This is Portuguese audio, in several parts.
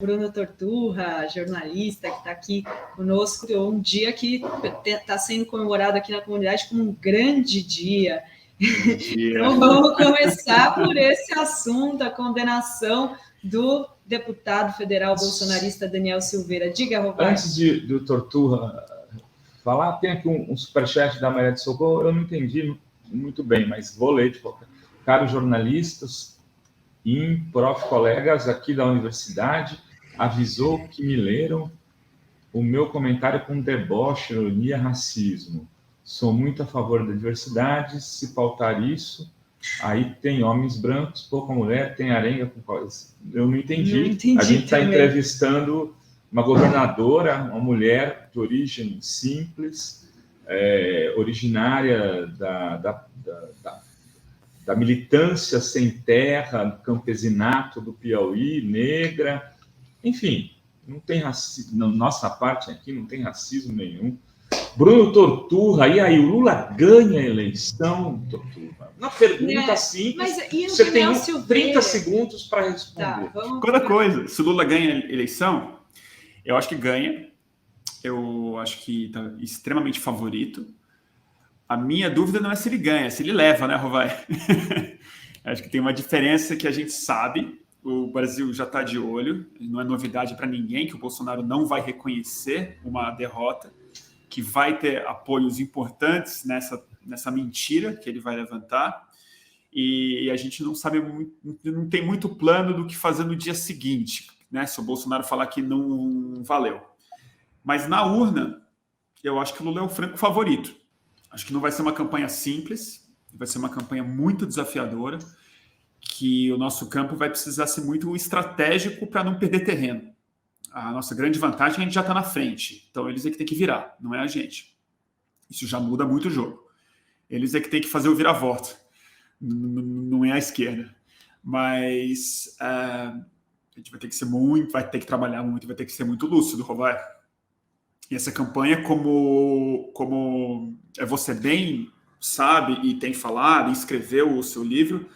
Bruno Torturra, jornalista, que está aqui conosco, um dia que está sendo comemorado aqui na comunidade como um grande dia. Então, vamos começar por esse assunto, a condenação do deputado federal bolsonarista Daniel Silveira. Diga, Roberto. Antes do Torturra falar, tem aqui um superchat da Maria de Socorro, eu não entendi muito bem, mas vou ler de qualquer. Caros jornalistas, prof. colegas aqui da universidade, avisou que me leram o meu comentário com deboche, ironia, racismo. Sou muito a favor da diversidade, se pautar isso, aí tem homens brancos, pouca mulher, tem arenga com coisas. Eu não entendi. A gente está entrevistando uma governadora, uma mulher de origem simples, originária da militância sem terra, do campesinato do Piauí, negra. Enfim, não tem racismo. Nossa parte aqui não tem racismo nenhum. Bruno Torturra, e aí, o Lula ganha a eleição, Torturra? Uma pergunta simples, você tem 30 segundos para responder. Quanta coisa, se o Lula ganha a eleição, eu acho que ganha, eu acho que está extremamente favorito. A minha dúvida não é se ele ganha, é se ele leva, né, Rovai? Acho que tem uma diferença que a gente sabe, o Brasil já está de olho, não é novidade para ninguém que o Bolsonaro não vai reconhecer uma derrota, que vai ter apoios importantes nessa mentira que ele vai levantar, e a gente não sabe, não tem muito plano do que fazer no dia seguinte, né? Se o Bolsonaro falar que não valeu. Mas na urna, eu acho que o Lula é o franco favorito. Acho que não vai ser uma campanha simples, vai ser uma campanha muito desafiadora, que o nosso campo vai precisar ser muito estratégico para não perder terreno. A nossa grande vantagem é que a gente já está na frente. Então, eles é que tem que virar, não é a gente. Isso já muda muito o jogo. Eles é que tem que fazer o vira-volta, não é a esquerda. Mas a gente vai ter que ser muito, vai ter que trabalhar muito, vai ter que ser muito lúcido, Roberto. E essa campanha, como você bem sabe e tem falado, e escreveu o seu livro,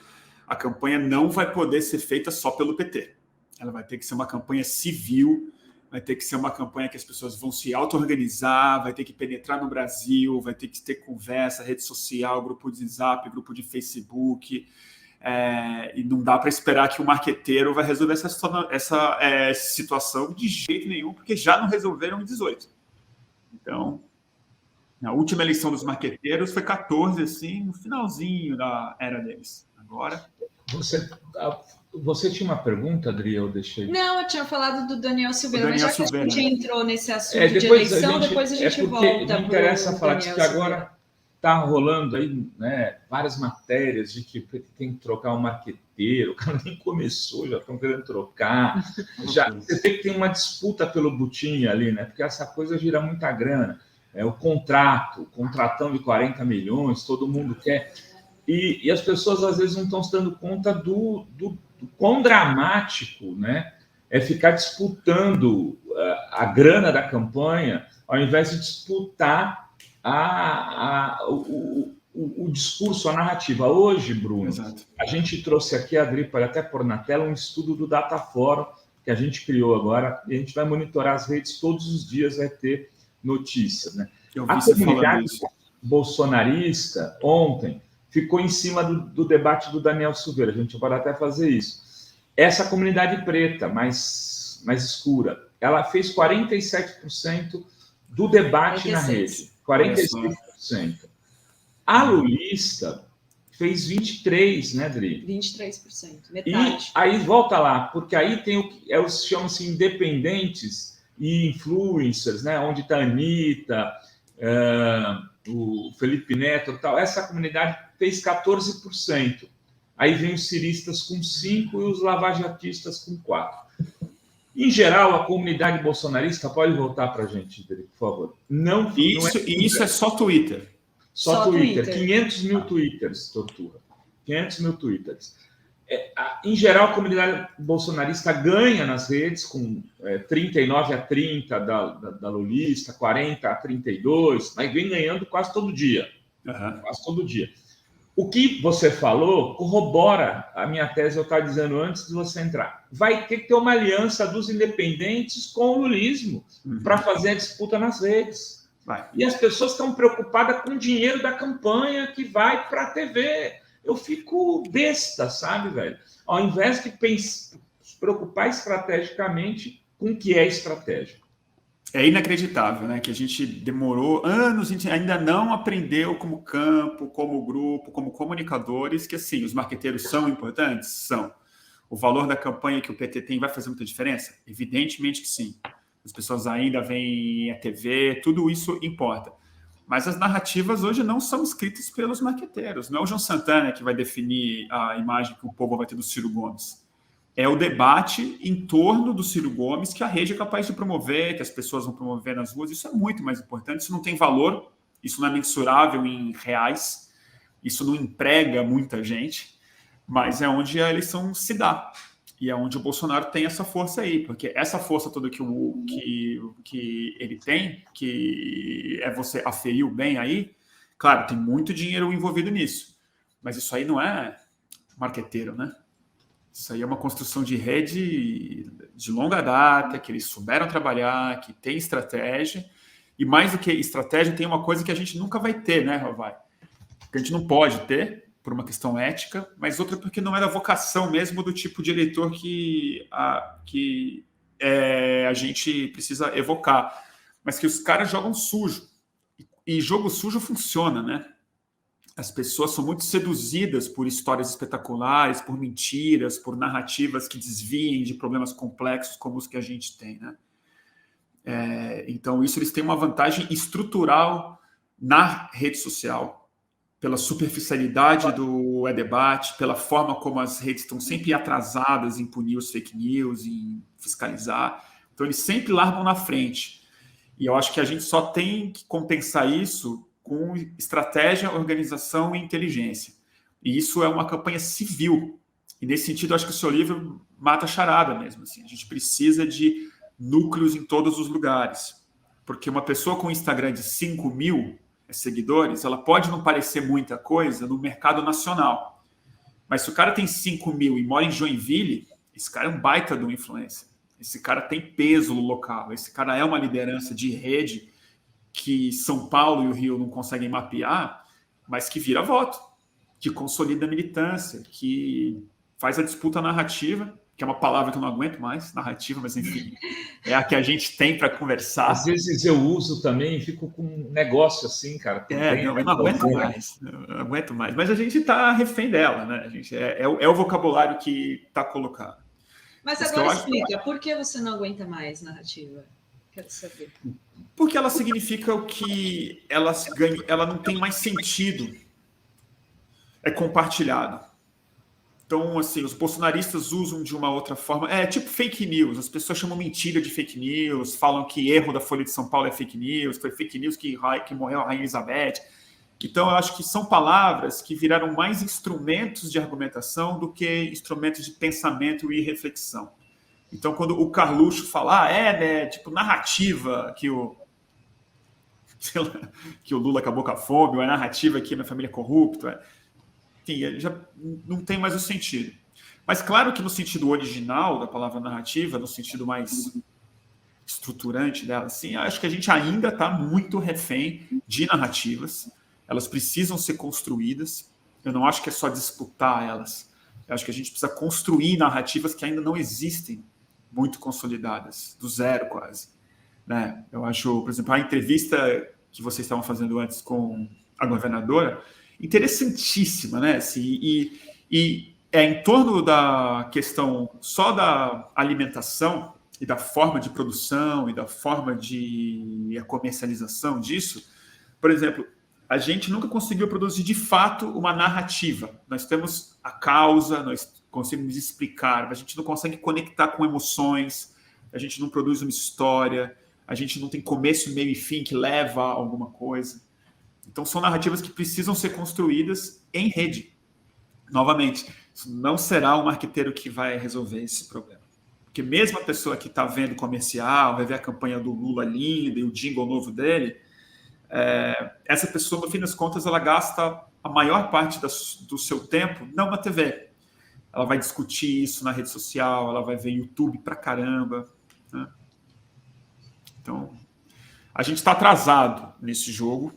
a campanha não vai poder ser feita só pelo PT. Ela vai ter que ser uma campanha civil, vai ter que ser uma campanha que as pessoas vão se auto-organizar, vai ter que penetrar no Brasil, vai ter que ter conversa, rede social, grupo de Zap, grupo de Facebook, e não dá para esperar que o marqueteiro vai resolver essa situação de jeito nenhum, porque já não resolveram em 18. Então, a última eleição dos marqueteiros foi 14, assim, no finalzinho da era deles. Agora... Você tinha uma pergunta, Adri? Eu deixei. Não, eu tinha falado do Daniel Silveira, mas já que a gente entrou nesse assunto de depois eleição, depois a gente volta. Me interessa falar disso, que agora está rolando aí, né, várias matérias de que tem que trocar um marqueteiro, o cara nem começou, já estão querendo trocar. Você vê que tem uma disputa pelo butim ali, né? Porque essa coisa gira muita grana. O contratão de 40 milhões, todo mundo quer. E as pessoas, às vezes, não estão se dando conta do quão dramático, né, é ficar disputando a grana da campanha, ao invés de disputar o discurso, a narrativa. Hoje, Bruno, exato, a gente trouxe aqui, a Adri pode até pôr na tela, um estudo do Dataforum, que a gente criou agora, e a gente vai monitorar as redes todos os dias, vai ter notícias, né? A comunidade bolsonarista, ontem, ficou em cima do debate do Daniel Silveira. A gente pode até fazer isso. Essa comunidade preta, mais escura, ela fez 47% do debate 46%. Na rede. 46%. A lulista fez 23%, né, Adri? 23%, metade. E aí, volta lá, porque aí tem os chamam-se independentes e influencers, né? Onde está a Anitta, o Felipe Neto e tal. Essa comunidade fez 14%. Aí vem os ciristas com 5% e os lavajatistas com 4%. Em geral, a comunidade bolsonarista, pode voltar para a gente, por favor. Isso é só Twitter. Só Twitter. 500 mil Twitters, Torturra. 500 mil Twitters. Em geral, a comunidade bolsonarista ganha nas redes com 39-30 da lulista, 40-32, mas vem ganhando quase todo dia. Quase todo dia. O que você falou corrobora a minha tese, eu estava dizendo antes de você entrar. Vai ter que ter uma aliança dos independentes com o lulismo para fazer a disputa nas redes. E as pessoas estão preocupadas com o dinheiro da campanha que vai para a TV. Eu fico besta, sabe, velho? Ao invés de se preocupar estrategicamente com o que é estratégico. É inacreditável, né? Que a gente demorou anos, a gente ainda não aprendeu como campo, como grupo, como comunicadores, que assim, os marqueteiros são importantes? São. O valor da campanha que o PT tem vai fazer muita diferença? Evidentemente que sim. As pessoas ainda veem a TV, tudo isso importa. Mas as narrativas hoje não são escritas pelos marqueteiros. Não é o João Santana que vai definir a imagem que o povo vai ter do Ciro Gomes. É o debate em torno do Ciro Gomes que a rede é capaz de promover, que as pessoas vão promover nas ruas. Isso é muito mais importante, isso não tem valor, isso não é mensurável em reais, isso não emprega muita gente, mas é onde a eleição se dá. E é onde o Bolsonaro tem essa força aí, porque essa força toda que ele tem, que é você aferir o bem aí, claro, tem muito dinheiro envolvido nisso, mas isso aí não é marqueteiro, né? Isso aí é uma construção de rede de longa data, que eles souberam trabalhar, que tem estratégia. E mais do que estratégia, tem uma coisa que a gente nunca vai ter, né, Rovai? Que a gente não pode ter, por uma questão ética, mas outra porque não é da vocação mesmo do tipo de eleitor que a gente precisa evocar. Mas que os caras jogam sujo. E jogo sujo funciona, né? As pessoas são muito seduzidas por histórias espetaculares, por mentiras, por narrativas que desviem de problemas complexos como os que a gente tem, né? Então, isso eles têm uma vantagem estrutural na rede social, pela superficialidade do debate, pela forma como as redes estão sempre atrasadas em punir os fake news, em fiscalizar. Então, eles sempre largam na frente. E eu acho que a gente só tem que compensar isso com estratégia, organização e inteligência. E isso é uma campanha civil. E, nesse sentido, eu acho que o seu livro mata a charada mesmo. Assim. A gente precisa de núcleos em todos os lugares. Porque uma pessoa com um Instagram de 5 mil seguidores, ela pode não parecer muita coisa no mercado nacional. Mas se o cara tem 5 mil e mora em Joinville, esse cara é um baita de um influencer. Esse cara tem peso local. Esse cara é uma liderança de rede que São Paulo e o Rio não conseguem mapear, mas que vira voto, que consolida a militância, que faz a disputa narrativa, que é uma palavra que eu não aguento mais, narrativa, mas enfim, é a que a gente tem para conversar. Às vezes eu uso também e fico com um negócio assim, cara. Eu não aguento mais, não aguento mais. Mas a gente está refém dela, né? A gente é o vocabulário que está colocado. Mas agora explica, por que você não aguenta mais narrativa? Quero saber. Porque ela significa o que ela não tem mais sentido. É compartilhado. Então, assim, os bolsonaristas usam de uma outra forma. É tipo fake news. As pessoas chamam mentira de fake news, falam que erro da Folha de São Paulo é fake news, foi fake news que morreu a Rainha Elizabeth. Então, eu acho que são palavras que viraram mais instrumentos de argumentação do que instrumentos de pensamento e reflexão. Então, quando o Carluxo fala, né, tipo narrativa que o Lula acabou com a fome, ou a narrativa que a minha família é corrupta, enfim, já não tem mais o sentido. Mas claro que no sentido original da palavra narrativa, no sentido mais estruturante dela, assim, acho que a gente ainda está muito refém de narrativas. Elas precisam ser construídas. Eu não acho que é só disputar elas. Eu acho que a gente precisa construir narrativas que ainda não existem muito consolidadas, do zero quase. Né? Eu acho, por exemplo, a entrevista que vocês estavam fazendo antes com a governadora, interessantíssima, né? Assim, e é em torno da questão só da alimentação e da forma de produção e da forma de a comercialização disso. Por exemplo, a gente nunca conseguiu produzir de fato uma narrativa. Nós temos a causa, nós conseguimos explicar, mas a gente não consegue conectar com emoções, a gente não produz uma história, a gente não tem começo, meio e fim que leva a alguma coisa. Então, são narrativas que precisam ser construídas em rede. Novamente, isso não será um marqueteiro que vai resolver esse problema. Porque mesmo a pessoa que está vendo comercial, vai ver a campanha do Lula linda e o jingle novo dele, essa pessoa, no fim das contas, ela gasta a maior parte do seu tempo não na TV. Ela vai discutir isso na rede social, ela vai ver YouTube pra caramba, né? Então, a gente está atrasado nesse jogo.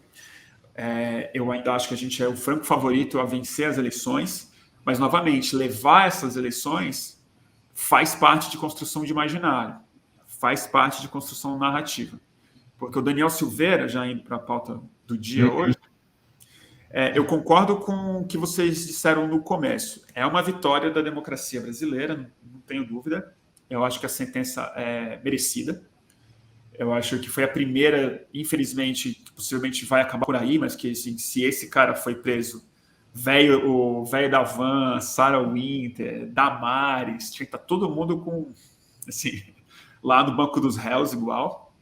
Eu ainda acho que a gente é o franco favorito a vencer as eleições, mas, novamente, levar essas eleições faz parte de construção de imaginário, faz parte de construção narrativa. Porque o Daniel Silveira, já indo para a pauta do dia hoje, eu concordo com o que vocês disseram no começo. É uma vitória da democracia brasileira, não tenho dúvida. Eu acho que a sentença é merecida. Eu acho que foi a primeira, infelizmente, que possivelmente vai acabar por aí, mas que assim, se esse cara foi preso, o velho da Van, Sarah Winter, Damares, tinha que estar todo mundo com, assim, lá no banco dos réus igual.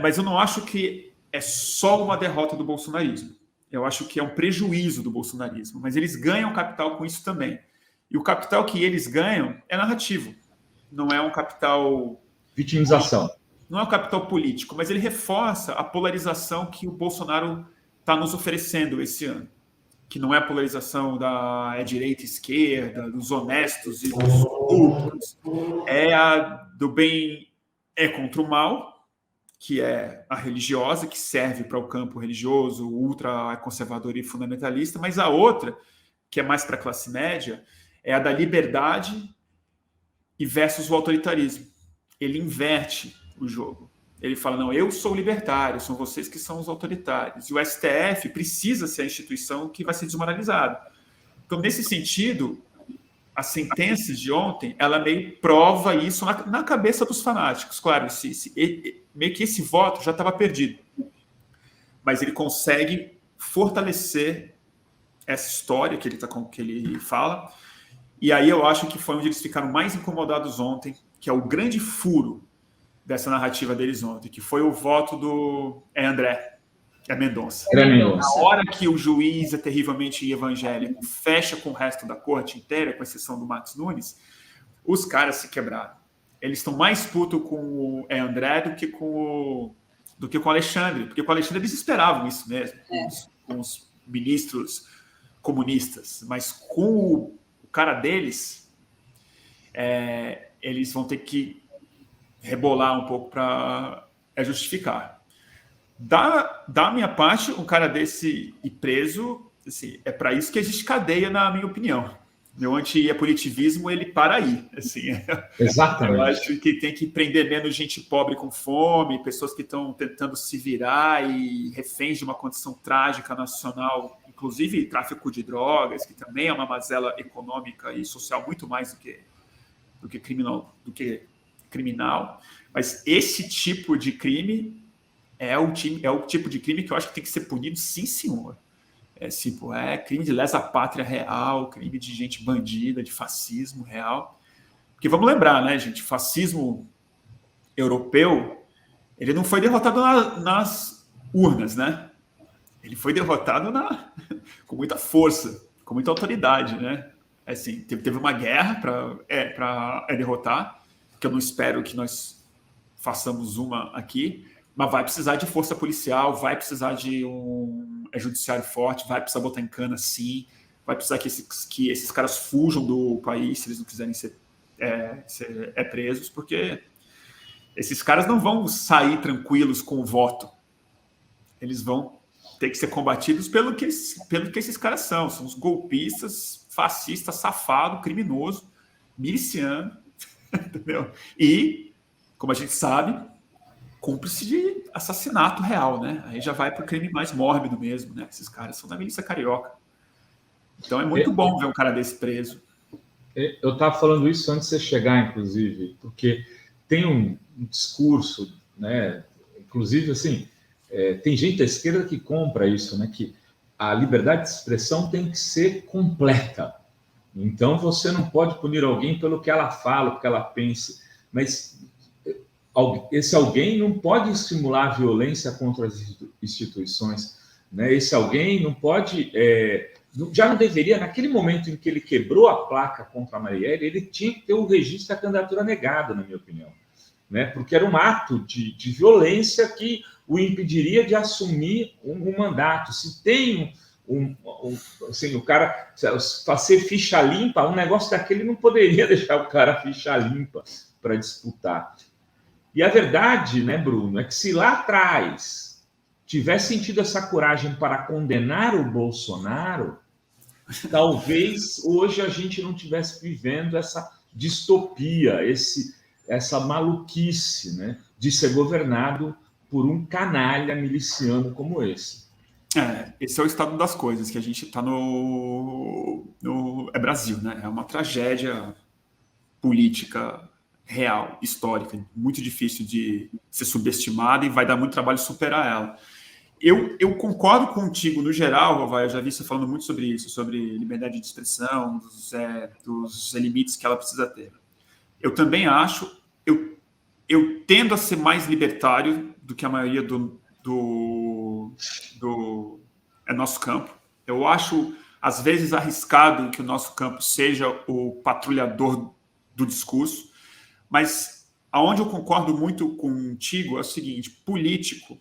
Mas eu não acho que é só uma derrota do bolsonarismo. Eu acho que é um prejuízo do bolsonarismo, mas eles ganham capital com isso também. E o capital que eles ganham é narrativo. Não é um capital... Vitimização. Não é um capital político, mas ele reforça a polarização que o Bolsonaro está nos oferecendo esse ano. Que não é a polarização da direita e esquerda, dos honestos e dos corruptos. É a do bem contra o mal, que é a religiosa, que serve para o campo religioso, ultraconservador e fundamentalista, mas a outra, que é mais para a classe média, é a da liberdade e versus o autoritarismo. Ele inverte o jogo. Ele fala, não, eu sou libertário, são vocês que são os autoritários. E o STF precisa ser a instituição que vai ser desmoralizada. Então, nesse sentido, a sentença de ontem, ela meio prova isso na cabeça dos fanáticos. Claro, meio que esse voto já estava perdido. Mas ele consegue fortalecer essa história que ele fala. E aí eu acho que foi onde eles ficaram mais incomodados ontem, que é o grande furo dessa narrativa deles ontem, que foi o voto do André Mendonça. Na hora que o juiz é terrivelmente evangélico fecha com o resto da corte inteira, com exceção do Max Nunes, os caras se quebraram. Eles estão mais putos com o André do que com o Alexandre, porque com o Alexandre eles esperavam isso mesmo, com os ministros comunistas, mas com o cara deles, eles vão ter que rebolar um pouco para justificar. Da minha parte, um cara desse ir preso, assim, é para isso que existe cadeia, na minha opinião. Meu anti-apolitivismo, ele para aí. Assim. Exatamente. Eu acho que tem que prender menos gente pobre com fome, pessoas que estão tentando se virar e reféns de uma condição trágica nacional, inclusive tráfico de drogas, que também é uma mazela econômica e social muito mais do que criminal. Mas esse tipo de crime é o tipo de crime que eu acho que tem que ser punido, sim, senhor. É crime de lesa pátria real, crime de gente bandida, de fascismo real. Porque vamos lembrar, né, gente, fascismo europeu, ele não foi derrotado nas urnas, né? Ele foi derrotado com muita força, com muita autoridade, né? Assim, teve uma guerra para derrotar, que eu não espero que nós façamos uma aqui, mas vai precisar de força policial, vai precisar de um judiciário forte, vai precisar botar em cana, sim, vai precisar que esses caras fujam do país se eles não quiserem ser presos, porque esses caras não vão sair tranquilos com o voto. Eles vão ter que ser combatidos pelo que esses caras são os golpistas, fascistas, safado, criminoso, miliciano, entendeu? E, como a gente sabe, cúmplice de assassinato real, né? Aí já vai para o crime mais mórbido mesmo, né? Esses caras são da milícia carioca. Então é muito bom ver um cara desse preso. Eu estava falando isso antes de você chegar, inclusive, porque tem um discurso, né? Inclusive, assim, tem gente da esquerda que compra isso, né? Que a liberdade de expressão tem que ser completa. Então, você não pode punir alguém pelo que ela fala, pelo que ela pensa, mas esse alguém não pode estimular a violência contra as instituições, né? Esse alguém não pode... já não deveria, naquele momento em que ele quebrou a placa contra a Marielle, ele tinha que ter o registro da candidatura negado, na minha opinião, né? Porque era um ato de violência que o impediria de assumir um mandato. Se tem assim, o cara, para ser ficha limpa, um negócio daquele não poderia deixar o cara ficha limpa para disputar. E a verdade, né, Bruno, é que se lá atrás tivesse sentido essa coragem para condenar o Bolsonaro, talvez hoje a gente não estivesse vivendo essa distopia, essa maluquice, né, de ser governado por um canalha miliciano como esse. Esse é o estado das coisas, que a gente está é Brasil, né? É uma tragédia política real, histórica, muito difícil de ser subestimada e vai dar muito trabalho superar ela. Eu concordo contigo no geral, Rovai, eu já vi você falando muito sobre isso, sobre liberdade de expressão, dos limites que ela precisa ter. Eu também acho, eu tendo a ser mais libertário do que a maioria do nosso campo. Eu acho, às vezes, arriscado que o nosso campo seja o patrulhador do discurso, mas aonde eu concordo muito contigo é o seguinte: político,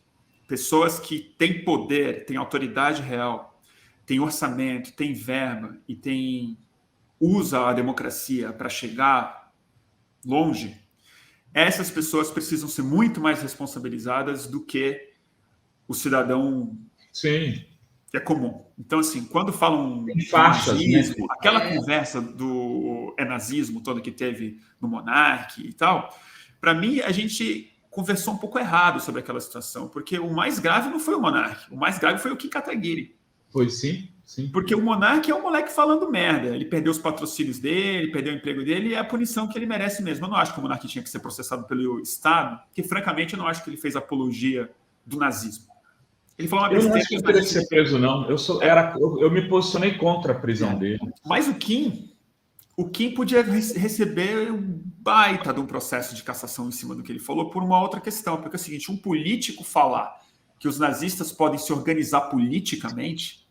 pessoas que têm poder, têm autoridade real, têm orçamento, têm verba e usa a democracia para chegar longe, essas pessoas precisam ser muito mais responsabilizadas do que o cidadão que é comum. Então, assim, quando falam de nazismo, né? Aquela conversa do nazismo toda que teve no Monark e tal, para mim, a gente conversou um pouco errado sobre aquela situação, porque o mais grave não foi o Monark, o mais grave foi o Kim Kataguiri. Foi sim. Porque o Monark é um moleque falando merda. Ele perdeu os patrocínios dele, perdeu o emprego dele, e é a punição que ele merece mesmo. Eu não acho que o Monark tinha que ser processado pelo Estado, porque, francamente, eu não acho que ele fez apologia do nazismo. Ele falou uma besteira. Eu não acho que ele teria que ser preso, não. Eu me posicionei contra a prisão dele. Mas o Kim podia receber um baita de um processo de cassação em cima do que ele falou por uma outra questão. Porque é o seguinte, um político falar que os nazistas podem se organizar politicamente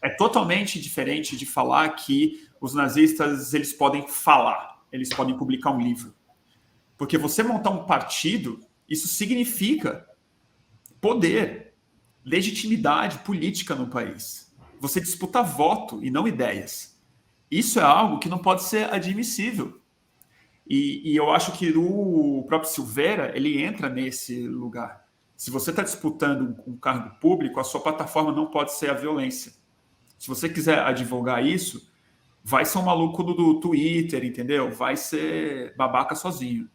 é totalmente diferente de falar que os nazistas eles podem falar, eles podem publicar um livro. Porque você montar um partido, isso significa poder, legitimidade política no país. Você disputa voto e não ideias. Isso é algo que não pode ser admissível. E eu acho que o próprio Silveira, ele entra nesse lugar. Se você está disputando um cargo público, a sua plataforma não pode ser a violência. Se você quiser advogar isso, vai ser um maluco do Twitter, entendeu? Vai ser babaca sozinho.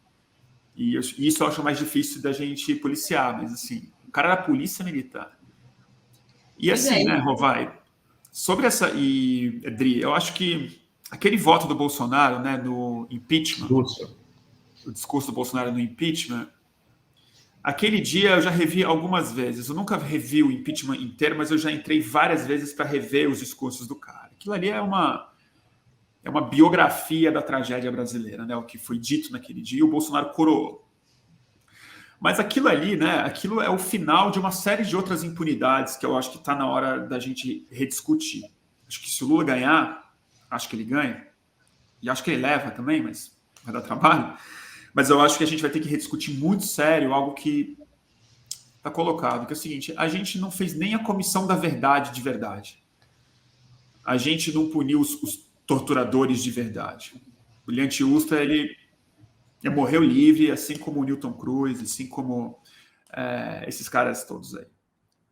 E isso eu acho mais difícil da gente policiar, mas assim, o cara era polícia militar. E assim, né, Rovai, sobre essa... E, Edri, eu acho que aquele voto do Bolsonaro, né, no impeachment, o discurso do Bolsonaro no impeachment, aquele dia eu já revi algumas vezes. Eu nunca revi o impeachment inteiro, mas eu já entrei várias vezes para rever os discursos do cara. Aquilo ali é uma biografia da tragédia brasileira, né? O que foi dito naquele dia, o Bolsonaro coroou. Mas aquilo ali, né? Aquilo é o final de uma série de outras impunidades que eu acho que está na hora da gente rediscutir. Acho que se o Lula ganhar, acho que ele ganha, e acho que ele leva também, mas vai dar trabalho. Mas eu acho que a gente vai ter que rediscutir muito sério algo que está colocado, que é o seguinte: a gente não fez nem a comissão da verdade de verdade. A gente não puniu os torturadores de verdade. O Brilhante Ustra, ele morreu livre, assim como o Newton Cruz, assim como esses caras todos aí.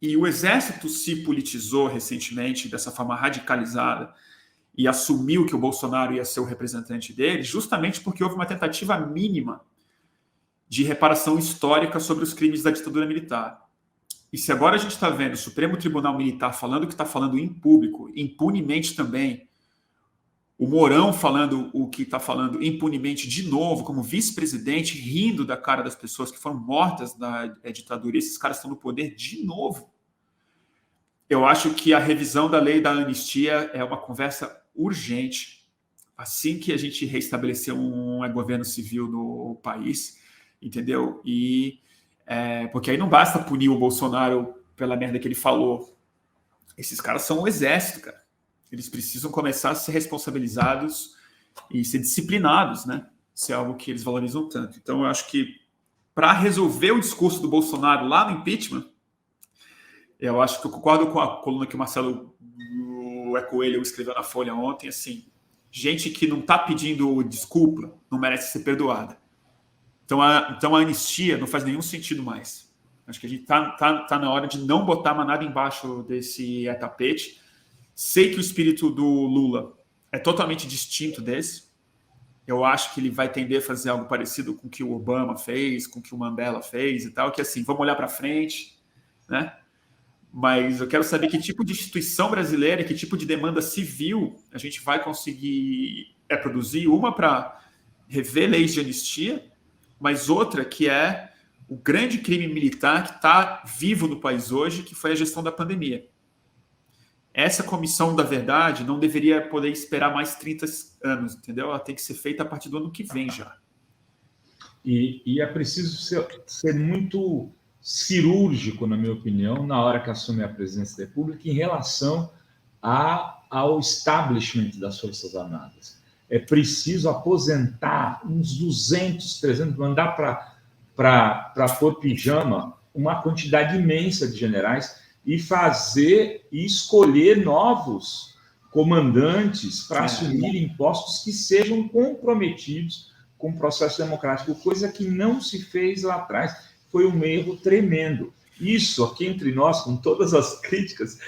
E o Exército se politizou recentemente dessa forma radicalizada e assumiu que o Bolsonaro ia ser o representante dele, justamente porque houve uma tentativa mínima de reparação histórica sobre os crimes da ditadura militar. E se agora a gente está vendo o Supremo Tribunal Militar falando o que está falando em público, impunemente também, o Mourão falando o que está falando impunemente de novo, como vice-presidente, rindo da cara das pessoas que foram mortas na ditadura, e esses caras estão no poder de novo. Eu acho que a revisão da lei da anistia é uma conversa urgente, assim que a gente restabelecer um governo civil no país, entendeu? E porque aí não basta punir o Bolsonaro pela merda que ele falou. Esses caras são o exército, cara. Eles precisam começar a ser responsabilizados e ser disciplinados, né? Isso é algo que eles valorizam tanto. Então, eu acho que para resolver o discurso do Bolsonaro lá no impeachment, eu acho que eu concordo com a coluna que o Marcelo o Coelho escreveu na Folha ontem, assim, gente que não está pedindo desculpa não merece ser perdoada. Então a anistia não faz nenhum sentido mais. Acho que a gente tá na hora de não botar mais nada embaixo desse tapete. Sei que o espírito do Lula é totalmente distinto desse. Eu acho que ele vai tender a fazer algo parecido com o que o Obama fez, com o que o Mandela fez e tal, que assim, vamos olhar para frente, né? Mas eu quero saber que tipo de instituição brasileira, que tipo de demanda civil a gente vai conseguir produzir, uma para rever leis de anistia, mas outra que é o grande crime militar que está vivo no país hoje, que foi a gestão da pandemia. Essa comissão da verdade não deveria poder esperar mais 30 anos, entendeu? Ela tem que ser feita a partir do ano que vem já. E é preciso ser muito cirúrgico, na minha opinião, na hora que assume a presidência da República, em relação ao establishment das Forças Armadas. É preciso aposentar uns 200, 300, mandar para pôr pijama uma quantidade imensa de generais e fazer e escolher novos comandantes para assumir postos que sejam comprometidos com o processo democrático, coisa que não se fez lá atrás. Foi um erro tremendo. Isso, aqui entre nós, com todas as críticas,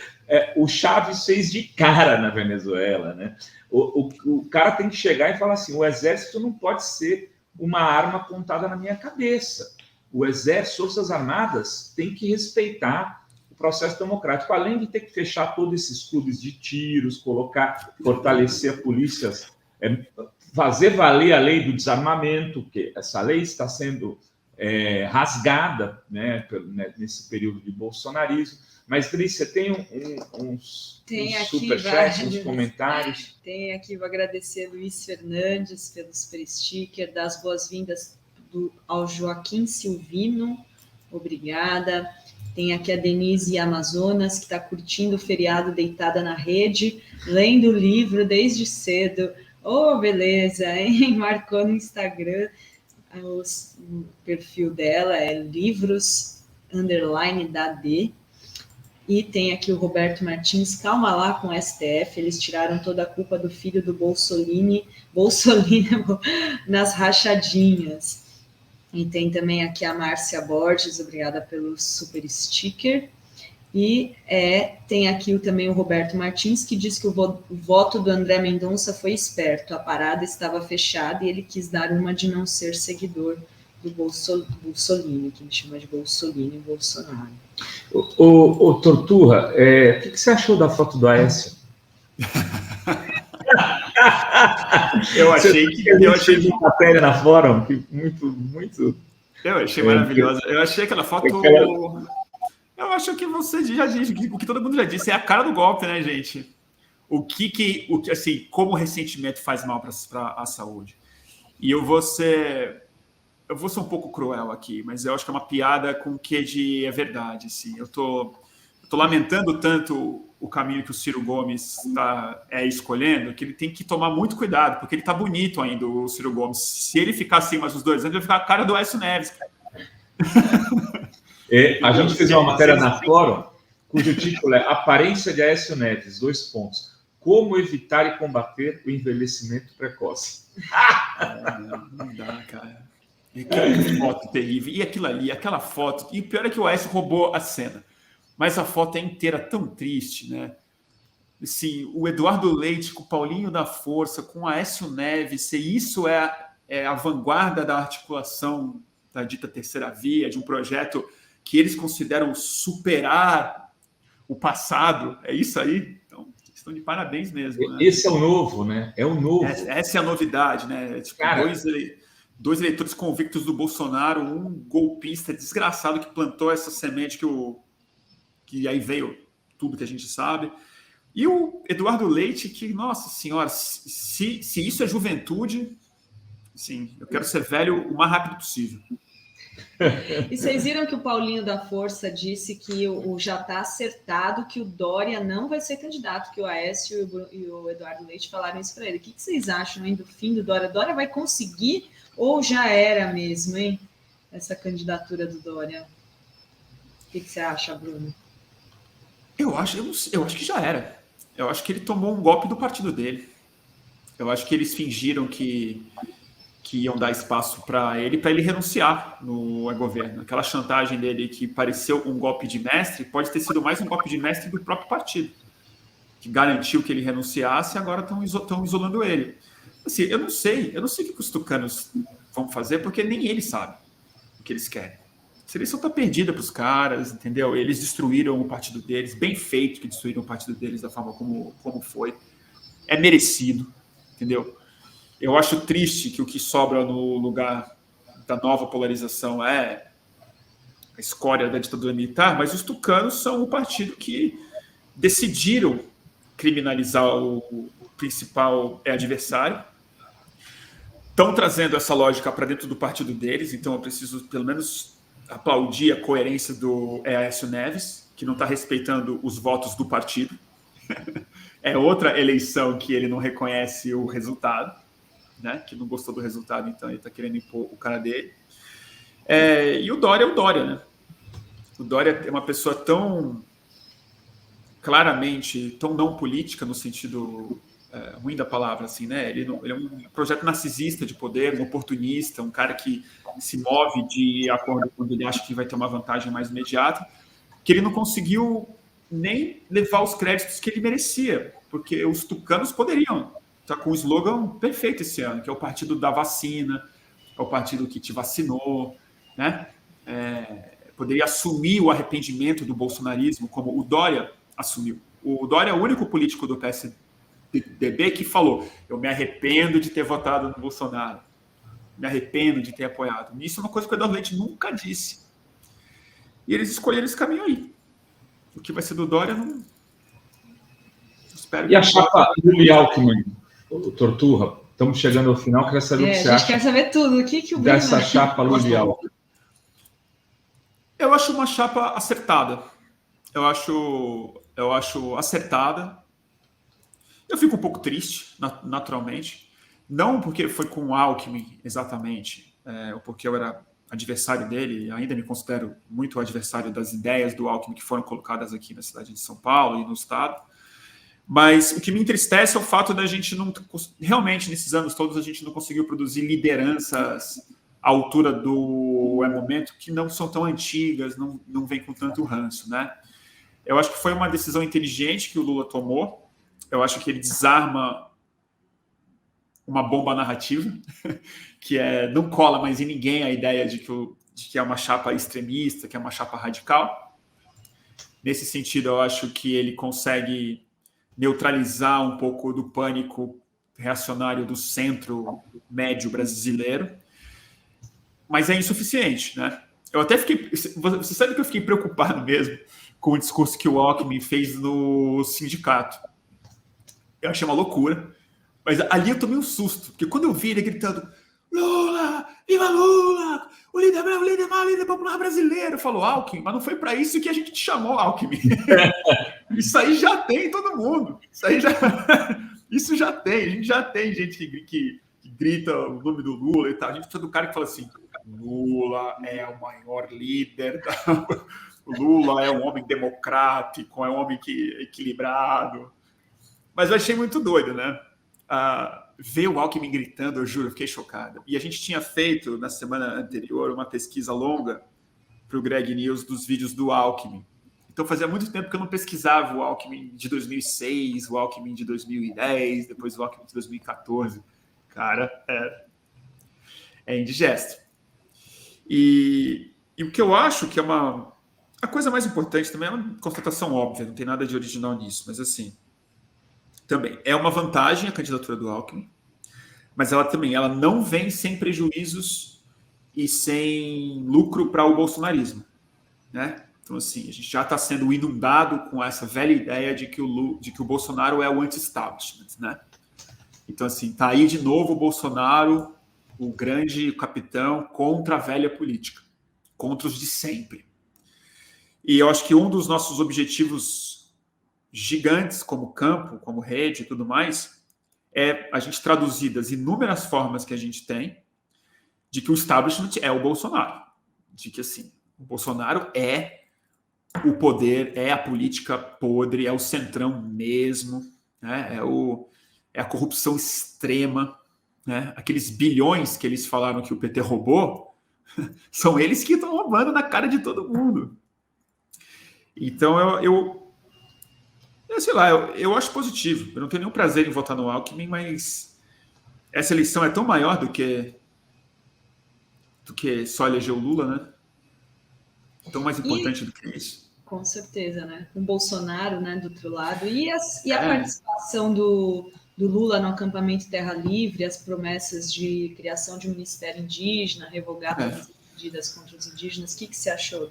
o Chávez fez de cara na Venezuela, né? O cara tem que chegar e falar assim, o exército não pode ser uma arma apontada na minha cabeça. O exército, Forças Armadas, tem que respeitar o processo democrático, além de ter que fechar todos esses clubes de tiros, fortalecer a polícia, fazer valer a lei do desarmamento, que essa lei está sendo rasgada, né, nesse período de bolsonarismo. Mas, Cris, você tem uns superchats, uns comentários? Tem aqui, vou agradecer a Luiz Fernandes pelo super sticker, dar as boas-vindas ao Joaquim Silvino, obrigada. Tem aqui a Denise Amazonas, que está curtindo o feriado deitada na rede, lendo o livro desde cedo. Oh, beleza, hein? Marcou no Instagram o perfil dela, é livros_DAD. E tem aqui o Roberto Martins, calma lá com o STF, eles tiraram toda a culpa do filho do Bolsolino nas rachadinhas. E tem também aqui a Márcia Borges, obrigada pelo super sticker. E tem aqui também o Roberto Martins, que diz que o voto do André Mendonça foi esperto, a parada estava fechada e ele quis dar uma de não ser seguidor do Bolsolino, que ele chama de Bolsolino e Bolsonaro. Ô Torturra, o que você achou da foto do Aécio? Eu achei uma matéria na Fórum muito. Eu achei maravilhosa. Eu achei aquela foto. Eu acho que você já disse, o que todo mundo já disse, é a cara do golpe, né, gente? Assim, como o ressentimento faz mal para a saúde. E eu vou ser um pouco cruel aqui, mas eu acho que é uma piada com o que de verdade, assim. Eu tô lamentando tanto o caminho que o Ciro Gomes está escolhendo, que ele tem que tomar muito cuidado, porque ele está bonito ainda, o Ciro Gomes. Se ele ficar assim mais uns 2 anos, ele vai ficar a cara do Aécio Neves. A gente fez uma matéria na Fórum, cujo título é Aparência de Aécio Neves, 2 pontos. Como evitar e combater o envelhecimento precoce. Não dá, cara. Que foto terrível. E aquilo ali, aquela foto. E o pior é que o Aécio roubou a cena. Mas a foto é inteira tão triste, né? Assim, o Eduardo Leite com o Paulinho da Força, com o Aécio Neves, se isso é a vanguarda da articulação da dita terceira via, de um projeto que eles consideram superar o passado, é isso aí? Então, estão de parabéns mesmo. Né? Esse é o novo, né? É o novo. Essa é a novidade, né? Tipo, dois eleitores convictos do Bolsonaro, um golpista desgraçado que plantou essa semente que aí veio tudo que a gente sabe. E o Eduardo Leite, que, nossa senhora, se isso é juventude, sim, eu quero ser velho o mais rápido possível. E vocês viram que o Paulinho da Força disse que já está acertado que o Dória não vai ser candidato, que o Aécio e o Eduardo Leite falaram isso para ele. O que vocês acham, hein, do fim do Dória? Dória vai conseguir ou já era mesmo, hein, essa candidatura do Dória? O que você acha, Bruno? Eu acho que já era. Eu acho que ele tomou um golpe do partido dele. Eu acho que eles fingiram que iam dar espaço para ele renunciar no governo. Aquela chantagem dele que pareceu um golpe de mestre pode ter sido mais um golpe de mestre do próprio partido, que garantiu que ele renunciasse e agora estão isolando ele. Assim, eu não sei o que os tucanos vão fazer, porque nem eles sabem o que eles querem. A eleição está perdida para os caras, entendeu? Eles destruíram o partido deles, bem feito que destruíram o partido deles da forma como foi. É merecido, entendeu? Eu acho triste que o que sobra no lugar da nova polarização é a escória da ditadura militar, mas os tucanos são o partido que decidiram criminalizar o principal adversário. Estão trazendo essa lógica para dentro do partido deles, então eu preciso pelo menos aplaudir a coerência do Aécio Neves, que não está respeitando os votos do partido. É outra eleição que ele não reconhece o resultado, né? Que não gostou do resultado, então ele está querendo impor o cara dele. E o Dória é o Dória, né? O Dória é uma pessoa tão claramente, tão não política no sentido ruim da palavra, assim, né? Ele é um projeto narcisista de poder, um oportunista, um cara que se move de acordo quando ele acha que vai ter uma vantagem mais imediata, que ele não conseguiu nem levar os créditos que ele merecia, porque os tucanos poderiam estar com o slogan perfeito esse ano, que é o partido da vacina, é o partido que te vacinou, né? Poderia assumir o arrependimento do bolsonarismo, como o Dória assumiu. O Dória é o único político do PSDB que falou: eu me arrependo de ter votado no Bolsonaro, me arrependo de ter apoiado. Isso é uma coisa que o Eduardo Leite nunca disse. E eles escolheram esse caminho aí. O que vai ser do Dória, não espero. E a chapa Lula e Alckmin, Torturra, estamos chegando ao final, queria saber o que você acha. A gente quer saber tudo. O que o dessa chapa Lula e Alckmin? Eu acho uma chapa acertada. Eu acho acertada. Eu fico um pouco triste, naturalmente. Não porque foi com o Alckmin, exatamente, ou porque eu era adversário dele, ainda me considero muito adversário das ideias do Alckmin que foram colocadas aqui na cidade de São Paulo e no estado. Mas o que me entristece é o fato da gente não... Realmente, nesses anos todos, a gente não conseguiu produzir lideranças à altura do momento, que não são tão antigas, não vem com tanto ranço, né? Eu acho que foi uma decisão inteligente que o Lula tomou. Eu acho que ele desarma uma bomba narrativa, que não cola mais em ninguém a ideia de que é uma chapa extremista, que é uma chapa radical. Nesse sentido, eu acho que ele consegue neutralizar um pouco do pânico reacionário do centro médio brasileiro, mas é insuficiente, né? Eu até fiquei... Você sabe que eu fiquei preocupado mesmo com o discurso que o Alckmin fez no sindicato. Eu achei uma loucura, mas ali eu tomei um susto, porque quando eu vi ele gritando: Lula, viva Lula, o líder mau, o líder popular brasileiro, falou: Alckmin, mas não foi para isso que a gente te chamou, Alckmin. Isso aí já tem todo mundo. Isso já tem. A gente já tem gente que grita o nome do Lula e tal. A gente precisa do cara que fala assim: Lula é o maior líder. Lula é um homem democrático, é um homem equilibrado. Mas eu achei muito doido, né? Ver o Alckmin gritando, eu juro, eu fiquei chocado. E a gente tinha feito, na semana anterior, uma pesquisa longa para o Greg News dos vídeos do Alckmin. Então fazia muito tempo que eu não pesquisava o Alckmin de 2006, o Alckmin de 2010, depois o Alckmin de 2014. Cara, é indigesto. E o que eu acho que é a coisa mais importante também é uma constatação óbvia, não tem nada de original nisso, mas assim, também é uma vantagem a candidatura do Alckmin, mas ela não vem sem prejuízos e sem lucro para o bolsonarismo, né? Então, assim, a gente já está sendo inundado com essa velha ideia de que o Bolsonaro é o anti-establishment, né? Então, assim, tá aí de novo o Bolsonaro, o grande capitão, contra a velha política, contra os de sempre. E eu acho que um dos nossos objetivos gigantes como campo, como rede e tudo mais, é a gente traduzir das inúmeras formas que a gente tem de que o establishment é o Bolsonaro. De que, assim, o Bolsonaro é o poder, é a política podre, é o centrão mesmo, né? É a corrupção extrema, né? Aqueles bilhões que eles falaram que o PT roubou, são eles que estão roubando na cara de todo mundo. Então, eu sei lá, eu acho positivo. Eu não tenho nenhum prazer em votar no Alckmin, mas essa eleição é tão maior do que só eleger o Lula, né? Tão mais importante do que isso. Com certeza, né? Com o Bolsonaro, né, do outro lado. E a participação do Lula no acampamento Terra Livre, as promessas de criação de um ministério indígena, revogada as medidas contra os indígenas. O que você achou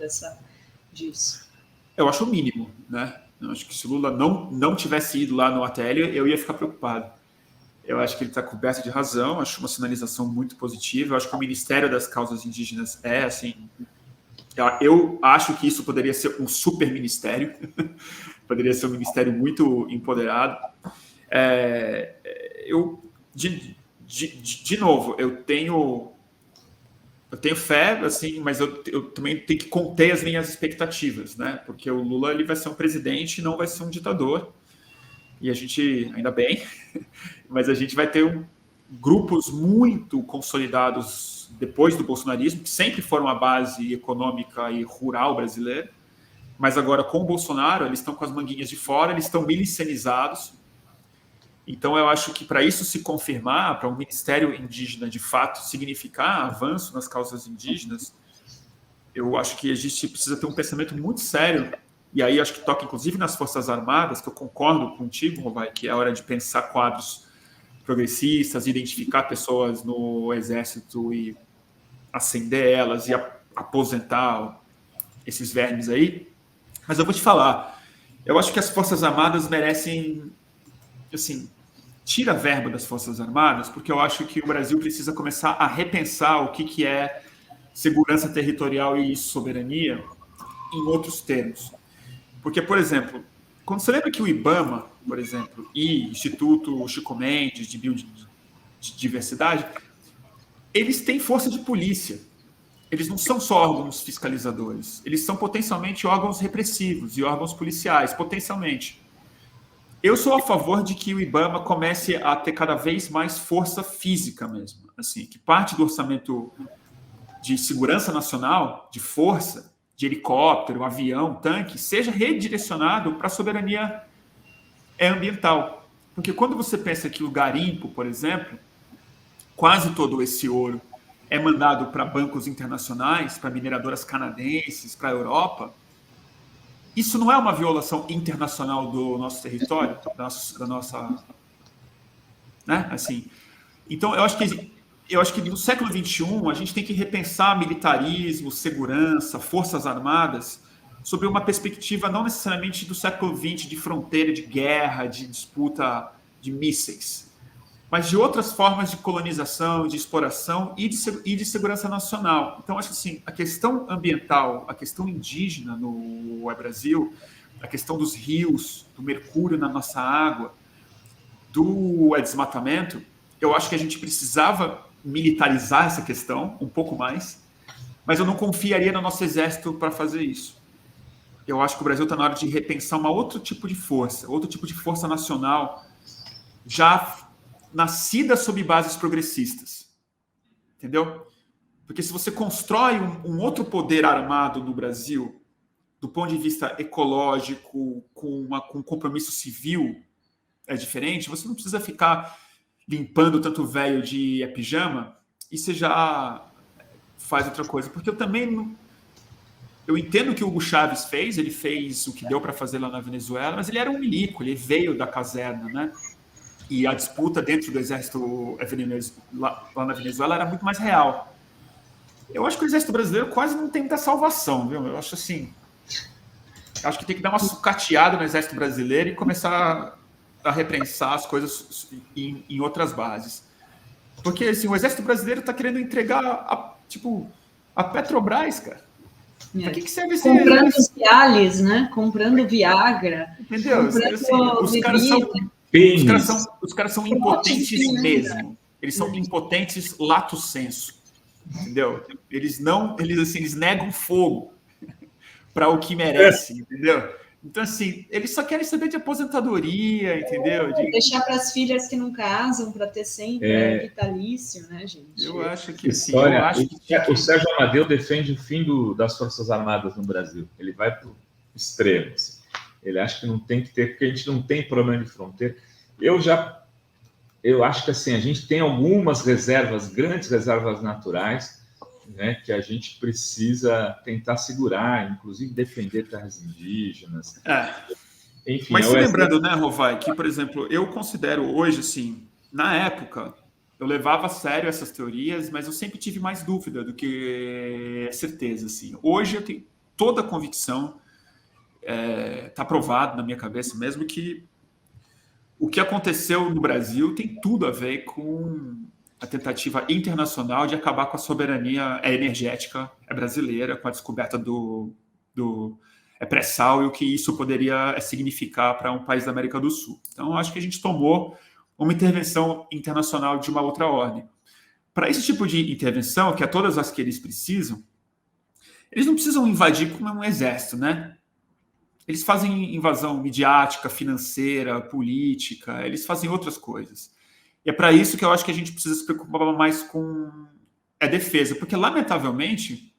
disso? Eu acho o mínimo, né? Eu acho que se o Lula não tivesse ido lá no ATL, eu ia ficar preocupado. Eu acho que ele está coberto de razão, acho uma sinalização muito positiva. Eu acho que o Ministério das Causas Indígenas é, assim... Eu acho que isso poderia ser um super ministério, poderia ser um ministério muito empoderado. De novo, eu tenho fé, assim, mas eu também tenho que conter as minhas expectativas, né? Porque o Lula ele vai ser um presidente e não vai ser um ditador. E a gente, ainda bem, mas a gente vai ter grupos muito consolidados depois do bolsonarismo, que sempre foram a base econômica e rural brasileira, mas agora com o Bolsonaro, eles estão com as manguinhas de fora, eles estão milicianizados. Então eu acho que para isso se confirmar, para um ministério indígena de fato significar avanço nas causas indígenas, eu acho que a gente precisa ter um pensamento muito sério, e aí acho que toca inclusive nas Forças Armadas, que eu concordo contigo, Rovai, que é hora de pensar quadros progressistas, identificar pessoas no exército e acender elas e aposentar esses vermes aí. Mas eu vou te falar, eu acho que as Forças Armadas merecem, assim, tira a verba das Forças Armadas, porque eu acho que o Brasil precisa começar a repensar o que é segurança territorial e soberania em outros termos. Porque, por exemplo, quando você lembra que o IBAMA, por exemplo, e Instituto Chico Mendes de Biodiversidade, eles têm força de polícia. Eles não são só órgãos fiscalizadores. Eles são potencialmente órgãos repressivos e órgãos policiais, potencialmente. Eu sou a favor de que o IBAMA comece a ter cada vez mais força física mesmo. Assim, que parte do orçamento de segurança nacional, de força, de helicóptero, avião, tanque, seja redirecionado para a soberania ambiental. Porque quando você pensa que o garimpo, por exemplo, quase todo esse ouro é mandado para bancos internacionais, para mineradoras canadenses, para a Europa, isso não é uma violação internacional do nosso território, da nossa... Né? Assim, então, eu acho que no século XXI a gente tem que repensar militarismo, segurança, forças armadas, sob uma perspectiva não necessariamente do século XX, de fronteira, de guerra, de disputa de mísseis, mas de outras formas de colonização, de exploração e de segurança nacional. Então, acho que assim, a questão ambiental, a questão indígena no Brasil, a questão dos rios, do mercúrio na nossa água, do desmatamento, eu acho que a gente precisava militarizar essa questão um pouco mais, mas eu não confiaria no nosso exército para fazer isso. Eu acho que o Brasil está na hora de repensar outro tipo de força nacional, já nascida sob bases progressistas. Entendeu? Porque se você constrói um outro poder armado no Brasil, do ponto de vista ecológico, com um compromisso civil diferente, você não precisa ficar limpando tanto velho de pijama e você já faz outra coisa. Porque eu também eu entendo o que o Hugo Chávez fez, ele fez o que deu para fazer lá na Venezuela, mas ele era um milico, ele veio da caserna, né? E a disputa dentro do exército lá na Venezuela era muito mais real. Eu acho que o exército brasileiro quase não tem muita salvação, viu? Eu acho assim, acho que tem que dar uma sucateada no exército brasileiro e começar a repensar as coisas em outras bases. Porque assim, o exército brasileiro está querendo entregar a Petrobras, cara. Para que serve esse comprando os Cialis, né? Comprando Viagra. Entendeu? Os caras são impotentes mesmo. Eles são impotentes lato sensu. Entendeu? Eles negam fogo. para o que merece, entendeu? Então, assim, eles só querem saber de aposentadoria, entendeu? Deixar para as filhas que não casam, para ter sempre vitalício, né, gente? Eu acho que, assim, o Sérgio Amadeu defende o fim das Forças Armadas no Brasil. Ele vai para o extremo. Assim. Ele acha que não tem que ter, porque a gente não tem problema de fronteira. Eu acho que, assim, a gente tem algumas reservas, grandes reservas naturais, né, que a gente precisa tentar segurar, inclusive defender terras indígenas. Enfim, mas lembrando, né, Rovai, que, por exemplo, eu considero hoje, assim, na época, eu levava a sério essas teorias, mas eu sempre tive mais dúvida do que certeza, assim. Hoje eu tenho toda a convicção, está provado na minha cabeça mesmo, que o que aconteceu no Brasil tem tudo a ver com a tentativa internacional de acabar com a soberania energética brasileira, com a descoberta do pré-sal e o que isso poderia significar para um país da América do Sul. Então, acho que a gente tomou uma intervenção internacional de uma outra ordem. Para esse tipo de intervenção, que é todas as que eles não precisam invadir como um exército, né? Eles fazem invasão midiática, financeira, política, eles fazem outras coisas. E é para isso que eu acho que a gente precisa se preocupar mais com a defesa, porque, lamentavelmente,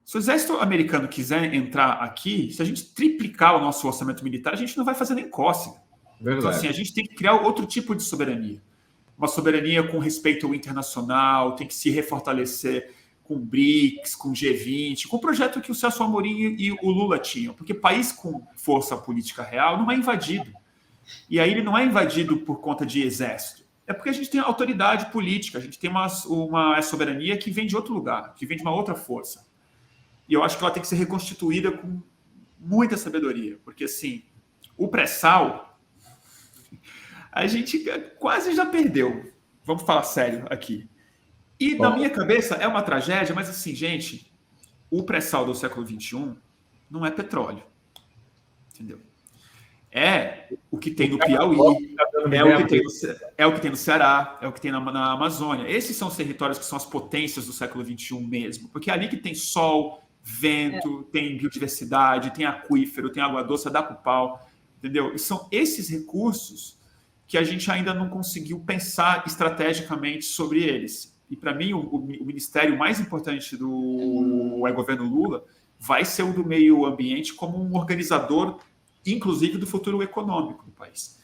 se o exército americano quiser entrar aqui, se a gente triplicar o nosso orçamento militar, a gente não vai fazer nem cócega. Então, assim, a gente tem que criar outro tipo de soberania. Uma soberania com respeito ao internacional, tem que se refortalecer com o BRICS, com o G20, com o projeto que o Celso Amorim e o Lula tinham. Porque país com força política real não é invadido. E aí ele não é invadido por conta de exército. É porque a gente tem autoridade política, a gente tem uma soberania que vem de outro lugar, que vem de uma outra força. E eu acho que ela tem que ser reconstituída com muita sabedoria. Porque, assim, o pré-sal, a gente quase já perdeu. Vamos falar sério aqui. E, na minha cabeça, é uma tragédia, mas, assim, gente, o pré-sal do século XXI não é petróleo. Entendeu? É o que tem no Piauí, é o que tem no Ceará, é o que tem na Amazônia. Esses são os territórios que são as potências do século XXI mesmo, porque é ali que tem sol, vento, tem biodiversidade, tem aquífero, tem água doce, dá pro pau, entendeu? E são esses recursos que a gente ainda não conseguiu pensar estrategicamente sobre eles. E, para mim, o ministério mais importante do governo Lula vai ser o do meio ambiente como um organizador, inclusive, do futuro econômico do país.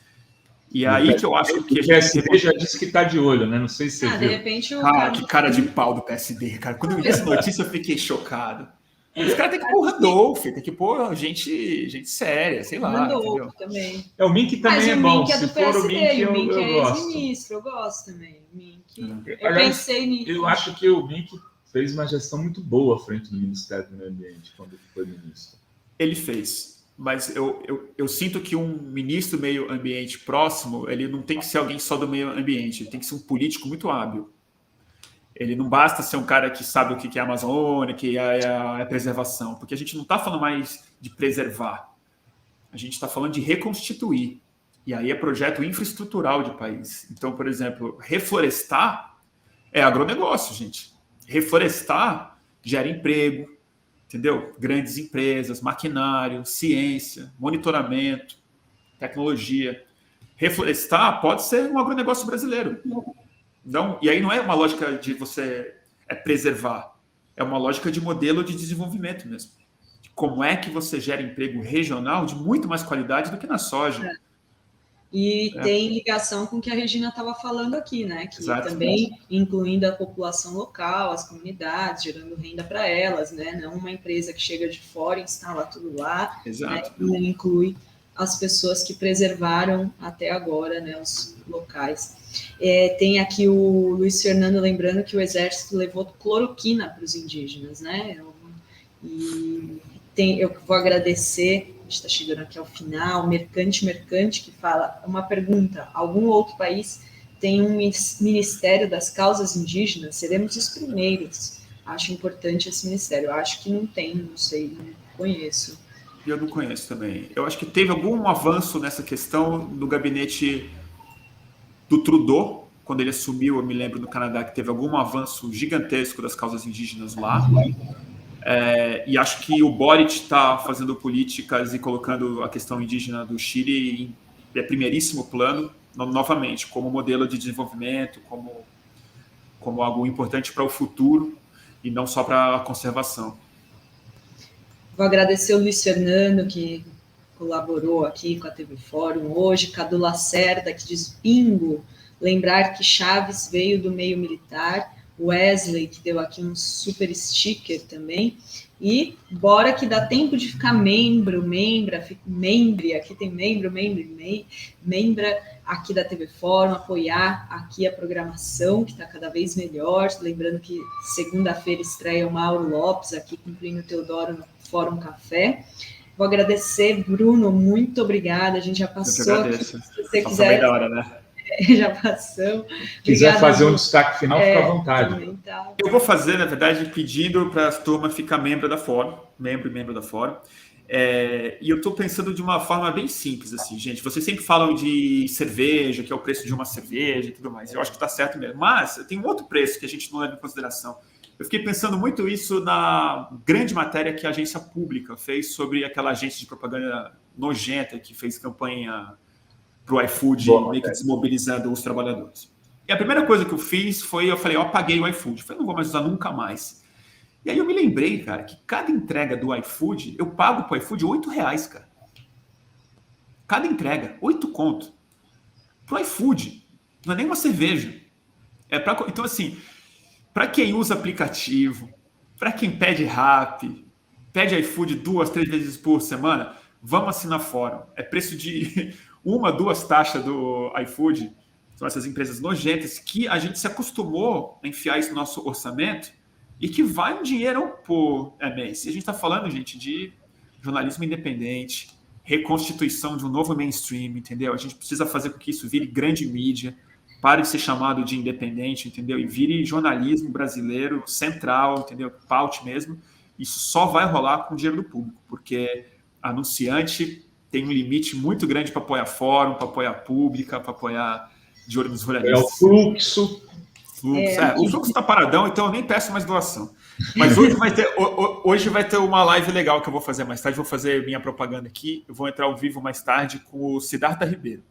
E aí que eu acho que a gente... O PSD já disse que está de olho, né? Não sei se você viu. De repente... que cara de pau do PSD, cara. Quando eu vi essa notícia, eu fiquei chocado. Os caras têm que pôr Randolph, tem que pôr gente séria, sei lá. Randolph também. O Mink também é bom. Se for o Mink, o Mink é ex-ministro, eu gosto também. Eu pensei nisso. Eu acho que o Mink fez uma gestão muito boa à frente do Ministério do Meio Ambiente, quando ele foi ministro. Ele fez. Mas eu sinto que um ministro do meio ambiente próximo, ele não tem que ser alguém só do meio ambiente, ele tem que ser um político muito hábil. Ele não basta ser um cara que sabe o que é a Amazônia, que é a preservação, porque a gente não está falando mais de preservar, a gente está falando de reconstituir. E aí é projeto infraestrutural de país. Então, por exemplo, reflorestar é agronegócio, gente. Reflorestar gera emprego, entendeu? Grandes empresas, maquinário, ciência, monitoramento, tecnologia. Reflorestar pode ser um agronegócio brasileiro. Não, e aí não é uma lógica de você preservar, é uma lógica de modelo de desenvolvimento mesmo. Como é que você gera emprego regional de muito mais qualidade do que na soja. E tem ligação com o que a Regina estava falando aqui, né? Que também incluindo a população local, as comunidades, gerando renda para elas, né? Não uma empresa que chega de fora e instala tudo lá. Exato. Né? E inclui as pessoas que preservaram até agora, né, os locais. Tem aqui o Luiz Fernando lembrando que o Exército levou cloroquina para os indígenas, né? Eu vou agradecer, a gente está chegando aqui ao final, Mercante, que fala, uma pergunta, algum outro país tem um Ministério das Causas Indígenas? Seremos os primeiros. Acho importante esse ministério. Eu acho que não tem, não sei, não conheço. Eu não conheço também. Eu acho que teve algum avanço nessa questão no gabinete do Trudeau, quando ele assumiu, eu me lembro, no Canadá, que teve algum avanço gigantesco das causas indígenas lá. E acho que o Boric está fazendo políticas e colocando a questão indígena do Chile em primeiríssimo plano, novamente, como modelo de desenvolvimento, como algo importante para o futuro e não só para a conservação. Vou agradecer o Luiz Fernando, que colaborou aqui com a TV Fórum hoje, Cadu Lacerda, que diz bingo, lembrar que Chaves veio do meio militar, Wesley, que deu aqui um super sticker também, e bora que dá tempo de ficar membra, aqui tem membra aqui da TV Fórum, apoiar aqui a programação, que está cada vez melhor, lembrando que segunda-feira estreia o Mauro Lopes, aqui cumprindo o Teodoro no Fórum Café. Vou agradecer, Bruno, muito obrigada, a gente já passou aqui, se você quiser... Bem da hora, né? Já passou. Quiser fazer um destaque final, fica à vontade. Tá. Eu vou fazer, na verdade, pedindo para a turma ficar membro da Fórum, membro da Fórum. E eu estou pensando de uma forma bem simples, assim, gente. Vocês sempre falam de cerveja, que é o preço de uma cerveja e tudo mais. Eu acho que está certo mesmo. Mas tem um outro preço que a gente não leva em consideração. Eu fiquei pensando muito isso na grande matéria que a agência pública fez sobre aquela agência de propaganda nojenta que fez campanha para o iFood, meio que desmobilizando os trabalhadores. E a primeira coisa que eu fiz foi, eu apaguei o iFood. Eu falei, não vou mais usar nunca mais. E aí eu me lembrei, cara, que cada entrega do iFood, eu pago para o iFood R$8, cara. Cada entrega, 8 conto. Para o iFood, não é nem uma cerveja. Então, assim, para quem usa aplicativo, para quem pede Rappi, pede iFood 2, 3 vezes por semana, vamos assinar Fórum. É preço de 1, 2 taxas do iFood. São essas empresas nojentas que a gente se acostumou a enfiar isso no nosso orçamento e que vai um dinheiro por mês. E a gente está falando, gente, de jornalismo independente, reconstituição de um novo mainstream, entendeu? A gente precisa fazer com que isso vire grande mídia, pare de ser chamado de independente, entendeu? E vire jornalismo brasileiro central, entendeu? Paute mesmo. Isso só vai rolar com o dinheiro do público, porque anunciante tem um limite muito grande para apoiar fórum, para apoiar pública, para apoiar de olho nos jornalistas. É o fluxo. O fluxo está paradão, então eu nem peço mais doação. Mas hoje vai ter uma live legal que eu vou fazer mais tarde. Vou fazer minha propaganda aqui. Eu vou entrar ao vivo mais tarde com o Siddhartha Ribeiro.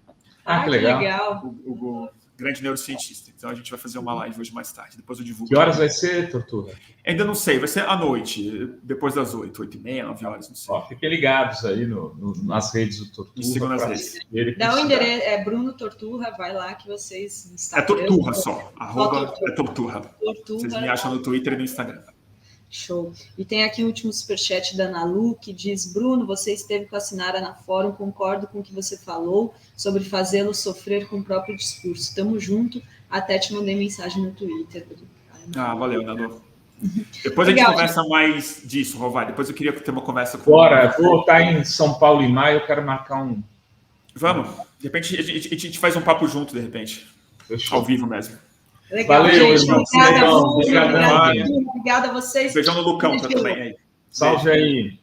Que legal. O grande neurocientista. Então a gente vai fazer uma live hoje mais tarde. Depois eu divulgo. Que horas vai ser, Tortuga? Ainda não sei. Vai ser à noite, depois das 8, 8h30, 9 horas, não sei. Fiquem ligados aí nas redes do Tortuga. Sigam nas redes. Dá o endereço, é Bruno Torturra, vai lá que vocês... É Torturra só. É Torturra. Vocês me acham no Twitter e no Instagram. Show. E tem aqui o último superchat da Ana Lu, que diz, Bruno, você esteve com a Sinara na Fórum, concordo com o que você falou sobre fazê-lo sofrer com o próprio discurso. Tamo junto, até te mandei mensagem no Twitter. Valeu, Ana Lu. Depois a gente conversa mais disso, Rovai. Depois eu queria ter uma conversa com Bora, vou estar em São Paulo em maio, eu quero marcar um... Vamos. De repente a gente faz um papo junto, de repente. Fechou. Ao vivo mesmo. Legal, valeu, gente. Irmão. Obrigada a vocês. Beijão no Lucão também aí. Salve aí.